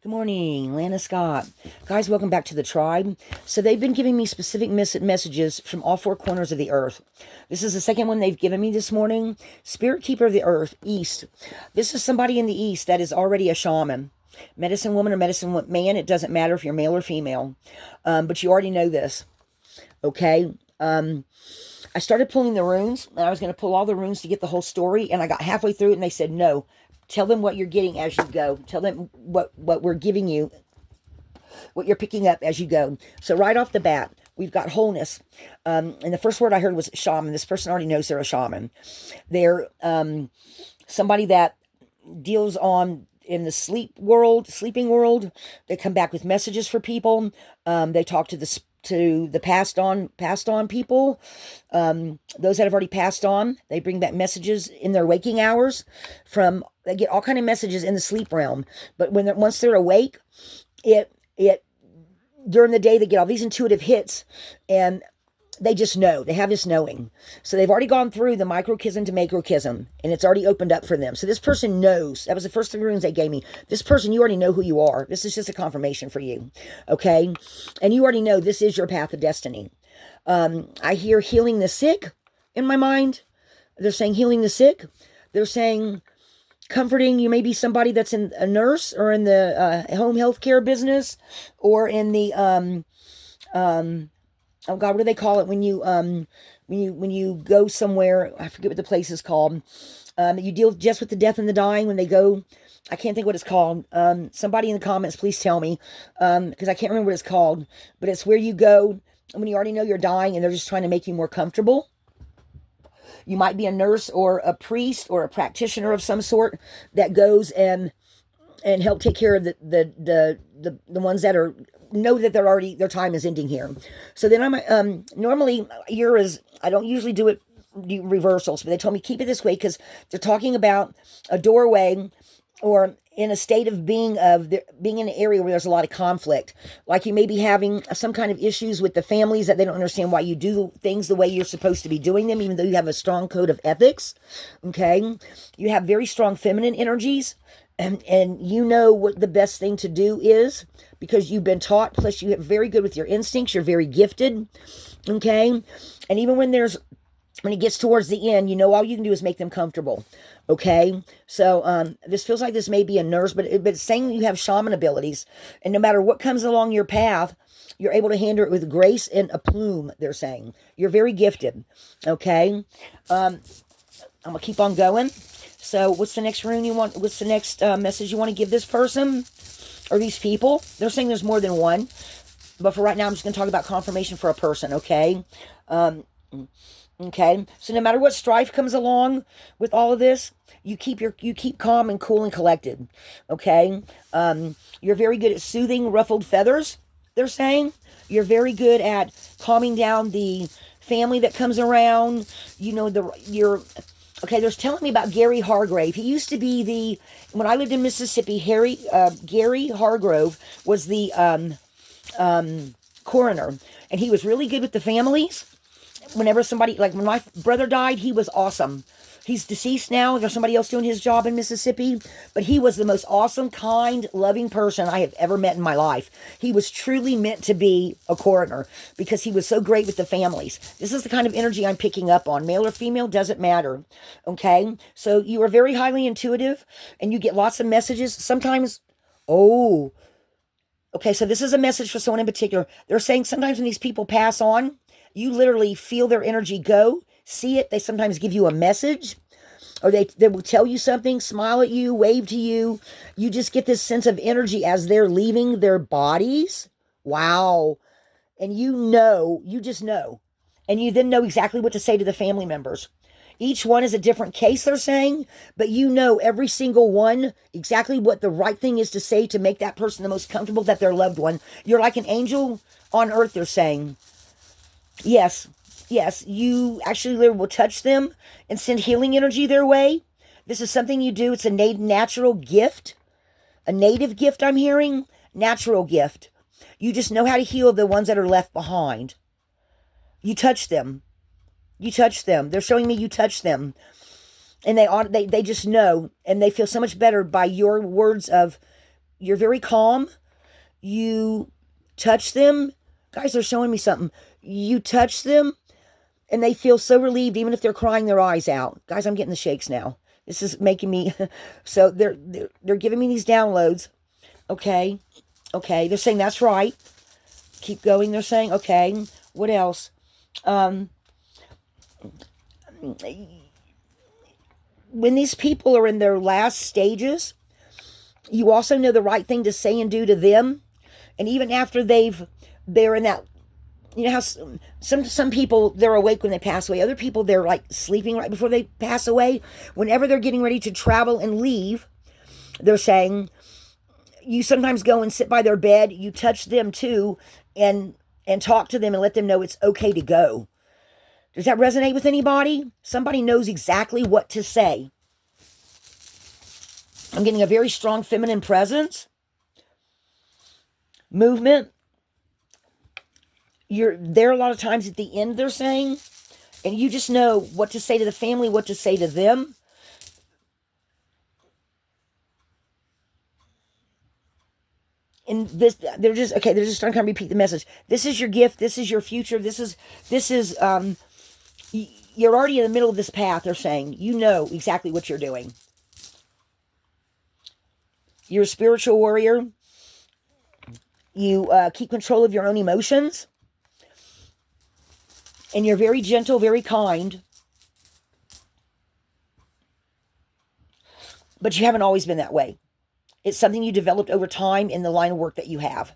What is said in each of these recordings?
Good morning, Lana Scott. Guys, welcome back to the tribe. So they've been giving me specific messages from all four corners of the earth. This is the second one they've given me this morning. Spirit keeper of the earth, east. This is somebody in the east that is already a shaman. Medicine woman or medicine man, it doesn't matter if you're male or female. But you already know this, okay? I started pulling the runes, and I was going to pull all the runes to get the whole story, and I got halfway through it, and they said, no, tell them what you're getting as you go. Tell them what we're giving you, what you're picking up as you go. So right off the bat, we've got wholeness. And the first word I heard was shaman. This person already knows they're a shaman. They're somebody that deals on in the sleeping world. They come back with messages for people. They talk to the passed on people, those that have already passed on. They bring back messages in their waking hours. They get all kind of messages in the sleep realm, but once they're awake, it during the day they get all these intuitive hits, and they just know. They have this knowing. So they've already gone through the microchism to macrochism, and it's already opened up for them. So this person knows. That was the first three runes they gave me. This person, you already know who you are. This is just a confirmation for you, okay? And you already know this is your path of destiny. I hear healing the sick in my mind. They're saying healing the sick. They're saying comforting. You may be somebody that's in a nurse or in the home health care business, or in the oh God, what do they call it when you go somewhere? I forget what the place is called. You deal just with the death and the dying when they go. I can't think what it's called. Somebody in the comments, please tell me, because I can't remember what it's called. But it's where you go when you already know you're dying and they're just trying to make you more comfortable. You might be a nurse or a priest or a practitioner of some sort that goes and help take care of the ones that are know that their time is ending here. So then I'm normally I don't usually do reversals, but they told me keep it this way because they're talking about a doorway or in a state of being in an area where there's a lot of conflict. Like you may be having some kind of issues with the families that they don't understand why you do things the way you're supposed to be doing them, even though you have a strong code of ethics. Okay. You have very strong feminine energies, and you know what the best thing to do is because you've been taught, plus you're very good with your instincts. You're very gifted. Okay. And even when it gets towards the end, you know, all you can do is make them comfortable. Okay. So, this feels like this may be a nurse, but it's saying you have shaman abilities, and no matter what comes along your path, you're able to handle it with grace and a plume. They're saying you're very gifted. Okay. I'm gonna keep on going. So what's the next rune you want? What's the next message you want to give this person or these people? They're saying there's more than one, but for right now, I'm just going to talk about confirmation for a person, okay? Okay, so no matter what strife comes along with all of this, you keep calm and cool and collected, okay? You're very good at soothing ruffled feathers, they're saying. You're very good at calming down the family that comes around. You know, okay, they're telling me about Gary Hargrave. He used to be when I lived in Mississippi, Gary Hargrove was the coroner, and he was really good with the families. Whenever somebody, like when my brother died, he was awesome. He's deceased now. There's somebody else doing his job in Mississippi, but he was the most awesome, kind, loving person I have ever met in my life. He was truly meant to be a coroner because he was so great with the families. This is the kind of energy I'm picking up on. Male or female, doesn't matter. Okay? So you are very highly intuitive and you get lots of messages. Sometimes, oh, okay, so this is a message for someone in particular. They're saying sometimes when these people pass on, you literally feel their energy go, see it. They sometimes give you a message, or they will tell you something, smile at you, wave to you. You just get this sense of energy as they're leaving their bodies. Wow. And you just know. And you then know exactly what to say to the family members. Each one is a different case, they're saying, but you know every single one exactly what the right thing is to say to make that person the most comfortable, that their loved one. You're like an angel on earth, they're saying. Yes, you actually will touch them and send healing energy their way. This is something you do. It's a natural gift, a native gift I'm hearing, natural gift. You just know how to heal the ones that are left behind. You touch them. They're showing me you touch them. And they just know, and they feel so much better by your words of you're very calm. You touch them. Guys, they're showing me something. You touch them and they feel so relieved, even if they're crying their eyes out. Guys, I'm getting the shakes now. This is making me, so they're giving me these downloads. Okay. Okay. They're saying that's right. Keep going. They're saying, okay, what else? When these people are in their last stages, you also know the right thing to say and do to them. And even after they're in that, you know how some people, they're awake when they pass away. Other people, they're like sleeping right before they pass away. Whenever they're getting ready to travel and leave, they're saying, you sometimes go and sit by their bed, you touch them too, and talk to them and let them know it's okay to go. Does that resonate with anybody? Somebody knows exactly what to say. I'm getting a very strong feminine presence. Movement. You're there a lot of times at the end, they're saying, and you just know what to say to the family, what to say to them. And this, they're just trying to repeat the message. This is your gift. This is your future. This is, you're already in the middle of this path, they're saying. You know exactly what you're doing. You're a spiritual warrior. You keep control of your own emotions. And you're very gentle, very kind. But you haven't always been that way. It's something you developed over time in the line of work that you have.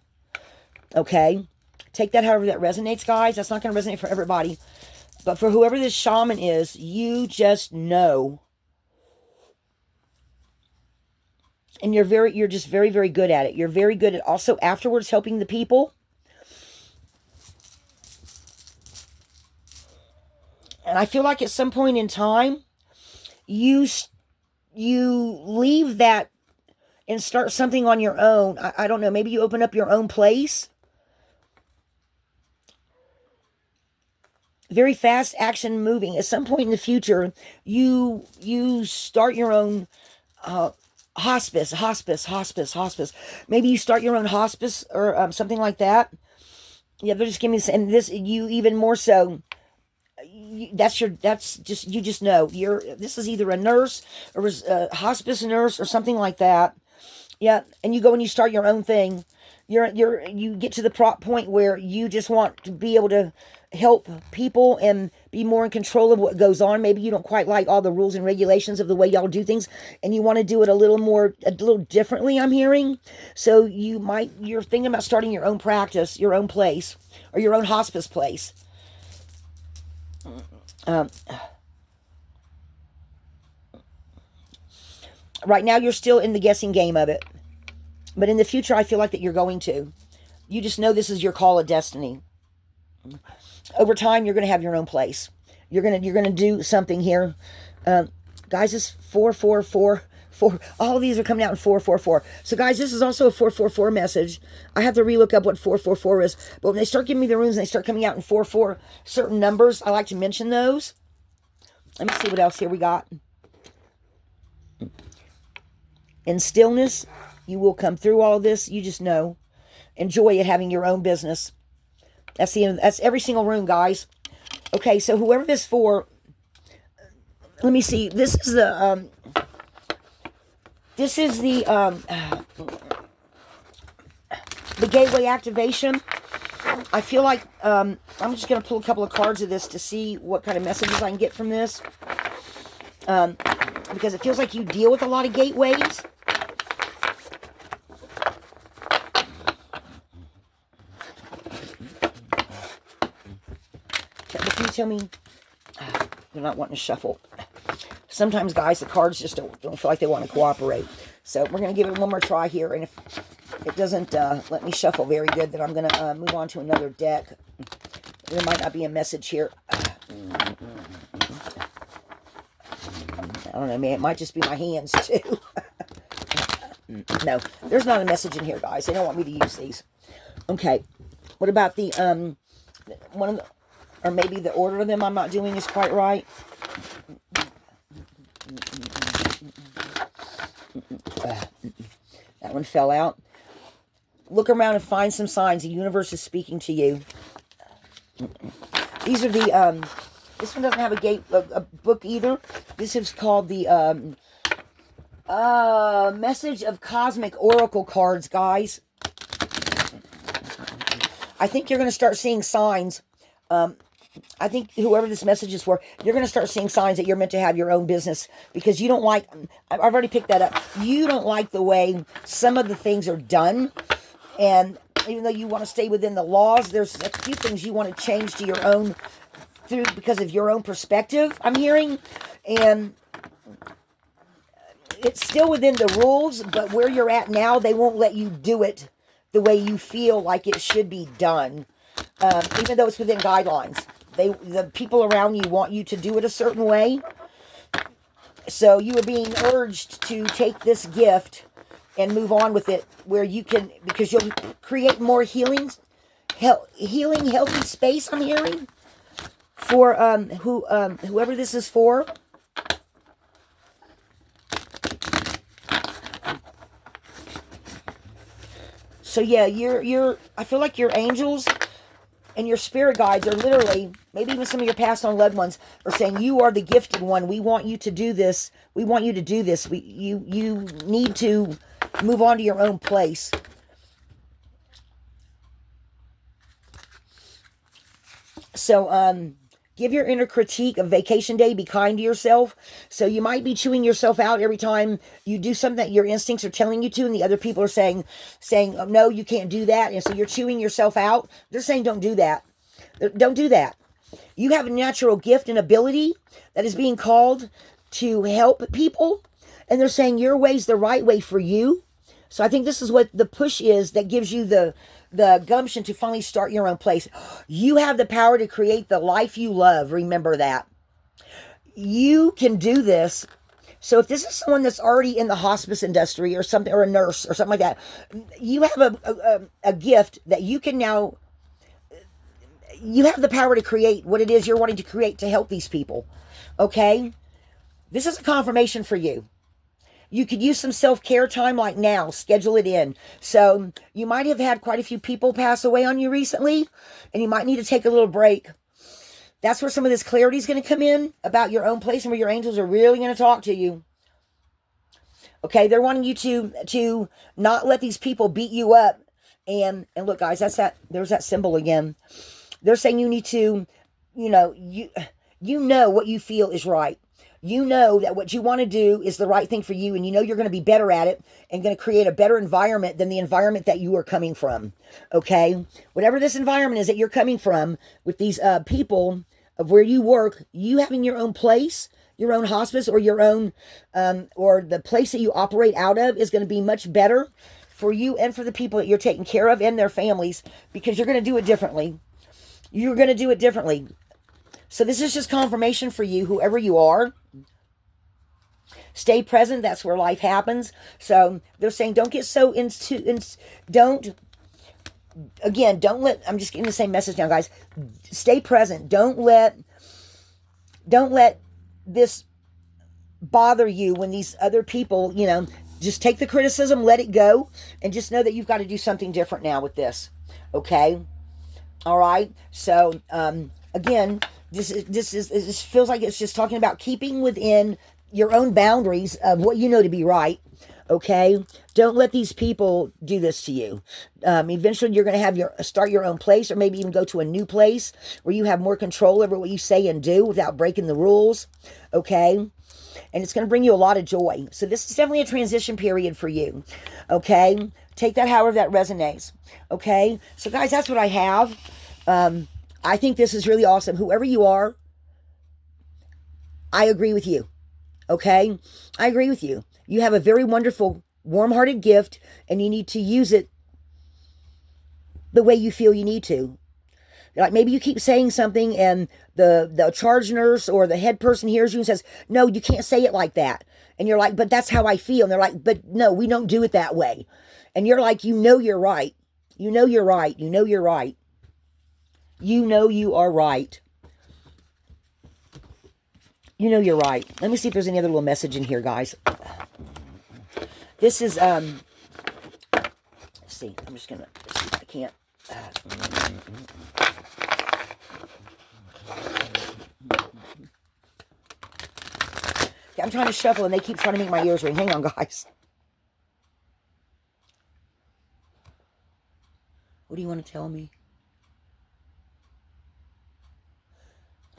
Okay? Take that however that resonates, guys. That's not going to resonate for everybody. But for whoever this shaman is, you just know. And you're just very, very good at it. You're very good at also afterwards helping the people. And I feel like at some point in time, you leave that and start something on your own. I don't know. Maybe you open up your own place. Very fast action moving. At some point in the future, you start your own hospice. Maybe you start your own hospice or something like that. Yeah, they're just giving me this, and this, you even more so. You just know this is either a nurse or a hospice nurse or something like that. Yeah, and you go and you start your own thing. You get to the point where you just want to be able to help people and be more in control of what goes on. Maybe you don't quite like all the rules and regulations of the way y'all do things, and you want to do it a little differently, I'm hearing. So you're thinking about starting your own practice, your own place, or your own hospice place. Right now you're still in the guessing game of it, but in the future I feel like that you're going to. You just know this is your call of destiny. Over time you're going to have your own place. You're going to do something here. Guys, it's 444. All of these are coming out in 444. So guys, this is also a 444 message. I have to relook up what 444 is. But when they start giving me the runes and they start coming out in 44 certain numbers, I like to mention those. Let me see what else here we got. In stillness, you will come through all of this. You just know. Enjoy it, having your own business. That's the end. That's every single rune, guys. Okay, so whoever this for, let me see. This is the gateway activation. I feel like I'm just going to pull a couple of cards of this to see what kind of messages I can get from this. Because it feels like you deal with a lot of gateways. But can you tell me? They're not wanting to shuffle. Sometimes, guys, the cards just don't feel like they want to cooperate. So we're going to give it one more try here. And if it doesn't let me shuffle very good, then I'm going to move on to another deck. There might not be a message here. I don't know, man. It might just be my hands, too. No, there's not a message in here, guys. They don't want me to use these. Okay. What about the, one of the, or maybe the order of them I'm not doing is quite right. That one fell out. Look around and find some signs. The universe is speaking to you. These are the, this one doesn't have a book either. This is called the, Message of Cosmic Oracle cards, guys. I think you're going to start seeing signs. I think whoever this message is for, you're going to start seeing signs that you're meant to have your own business, because you don't like, I've already picked that up. You don't like the way some of the things are done. And even though you want to stay within the laws, there's a few things you want to change to your own, because of your own perspective, I'm hearing. And it's still within the rules, but where you're at now, they won't let you do it the way you feel like it should be done. Even though it's within guidelines. The people around you want you to do it a certain way. So you are being urged to take this gift and move on with it, where you can, because you'll create more healing, healthy space, I'm hearing, for whoever this is for. So yeah, I feel like your angels and your spirit guides are literally, maybe even some of your past on loved ones, are saying, you are the gifted one. We want you to do this. We want you to do this. You need to move on to your own place. So, give your inner critique a vacation day. Be kind to yourself. So you might be chewing yourself out every time you do something that your instincts are telling you to, and the other people are saying, oh, no, you can't do that. And so you're chewing yourself out. They're saying, don't do that. Don't do that. You have a natural gift and ability that is being called to help people. And they're saying your way's the right way for you. So I think this is what the push is that gives you the gumption to finally start your own place. You have the power to create the life you love. Remember that. You can do this. So if this is someone that's already in the hospice industry or something, or a nurse or something like that, you have a gift that you can now, you have the power to create what it is you're wanting to create to help these people. Okay? This is a confirmation for you. You could use some self-care time like now. Schedule it in. So you might have had quite a few people pass away on you recently, and you might need to take a little break. That's where some of this clarity is going to come in about your own place, and where your angels are really going to talk to you. Okay, they're wanting you to not let these people beat you up. And look, guys, there's that symbol again. They're saying you need to, you know what you feel is right. You know that what you want to do is the right thing for you, and you know you're going to be better at it and going to create a better environment than the environment that you are coming from. Okay? Whatever this environment is that you're coming from with these people of where you work, you having your own place, your own hospice, or your own, or the place that you operate out of is going to be much better for you and for the people that you're taking care of and their families, because you're going to do it differently. You're going to do it differently. So this is just confirmation for you, whoever you are. Stay present. That's where life happens. So they're saying don't get so don't let, I'm just getting the same message now, guys. Stay present. Don't let this bother you when these other people, just take the criticism, let it go, and just know that you've got to do something different now with this. Okay? All right? So, again, this feels like it's just talking about keeping within your own boundaries of what you know to be right. Okay? Don't let these people do this to you. Eventually you're going to start your own place, or maybe even go to a new place where you have more control over what you say and do without breaking the rules. Okay? And it's going to bring you a lot of joy. So this is definitely a transition period for you. Okay? Take that however that resonates. Okay? So guys, that's what I have. I think this is really awesome. Whoever you are, I agree with you. Okay? I agree with you. You have a very wonderful, warm-hearted gift, and you need to use it the way you feel you need to. Like maybe you keep saying something, and the charge nurse or the head person hears you and says, no, you can't say it like that. And you're like, but that's how I feel. And they're like, but no, we don't do it that way. And you're like, you're right. You're right. You're right. You are right. You're right. Let me see if there's any other little message in here, guys. This is, see. I'm just going to see if I can't. Okay, I'm trying to shuffle, and they keep trying to make my ears ring. Hang on, guys. What do you want to tell me?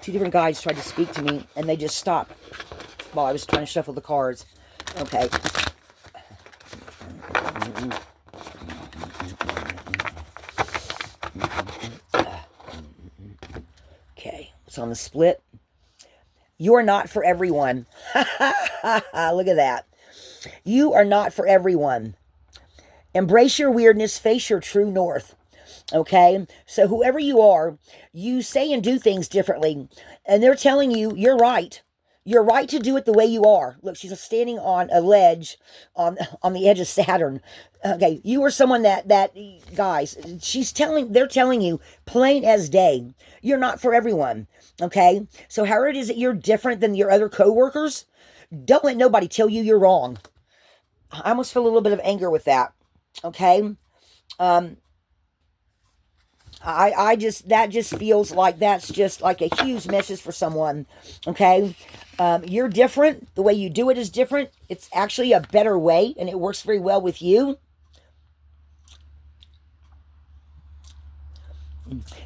Two different guides tried to speak to me, and they just stopped while I was trying to shuffle the cards. Okay. Okay, it's on the split. You are not for everyone. Look at that. You are not for everyone. Embrace your weirdness, face your true north. Okay? So whoever you are, you say and do things differently. And they're telling you, you're right. You're right to do it the way you are. Look, she's standing on a ledge on the edge of Saturn. Okay, you are someone that guys, they're telling you plain as day, you're not for everyone. Okay? So however it is that you're different than your other coworkers, don't let nobody tell you you're wrong. I almost feel a little bit of anger with that. Okay? That just feels like that's just like a huge message for someone. Okay? You're different. The way you do it is different. It's actually a better way, and it works very well with you.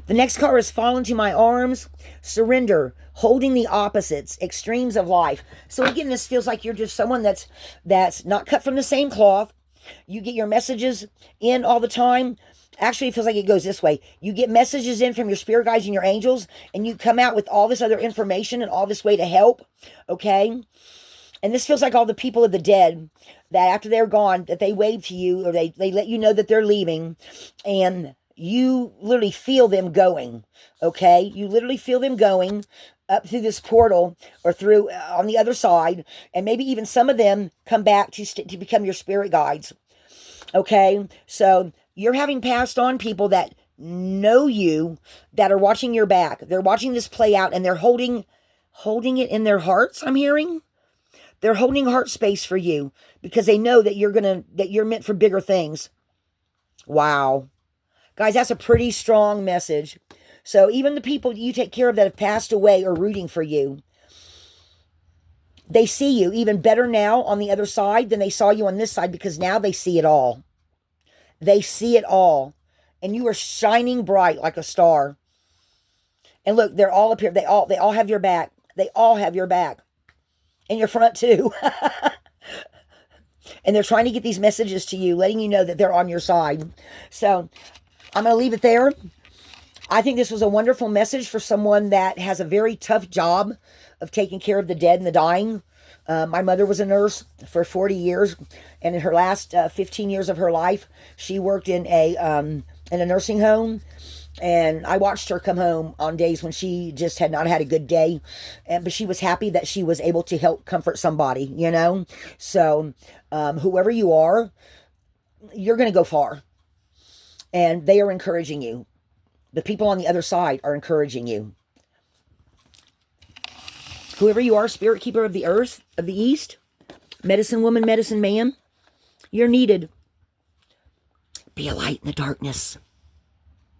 The next card is fall into my arms, surrender, holding the opposites, extremes of life. So again, this feels like you're just someone that's not cut from the same cloth. You get your messages in all the time. Actually, it feels like it goes this way. You get messages in from your spirit guides and your angels, and you come out with all this other information and all this way to help. Okay? And this feels like all the people of the dead that after they're gone, that they wave to you, or they let you know that they're leaving, and you literally feel them going. Okay? You literally feel them going up through this portal or through on the other side, and maybe even some of them come back to become your spirit guides. Okay? So you're having passed on people that know you, that are watching your back. They're watching this play out, and they're holding it in their hearts, I'm hearing. They're holding heart space for you because they know that you're meant for bigger things. Wow. Guys, that's a pretty strong message. So even the people you take care of that have passed away are rooting for you. They see you even better now on the other side than they saw you on this side, because now they see it all. They see it all. And you are shining bright like a star. And look, they're all up here. They all have your back. They all have your back. And your front too. And they're trying to get these messages to you, letting you know that they're on your side. So I'm going to leave it there. I think this was a wonderful message for someone that has a very tough job of taking care of the dead and the dying. My mother was a nurse for 40 years, and in her last 15 years of her life, she worked in a nursing home. And I watched her come home on days when she just had not had a good day, but she was happy that she was able to help comfort somebody, you know. So whoever you are, you're going to go far, and they are encouraging you. The people on the other side are encouraging you. Whoever you are, spirit keeper of the earth, of the east, medicine woman, medicine man, you're needed. Be a light in the darkness.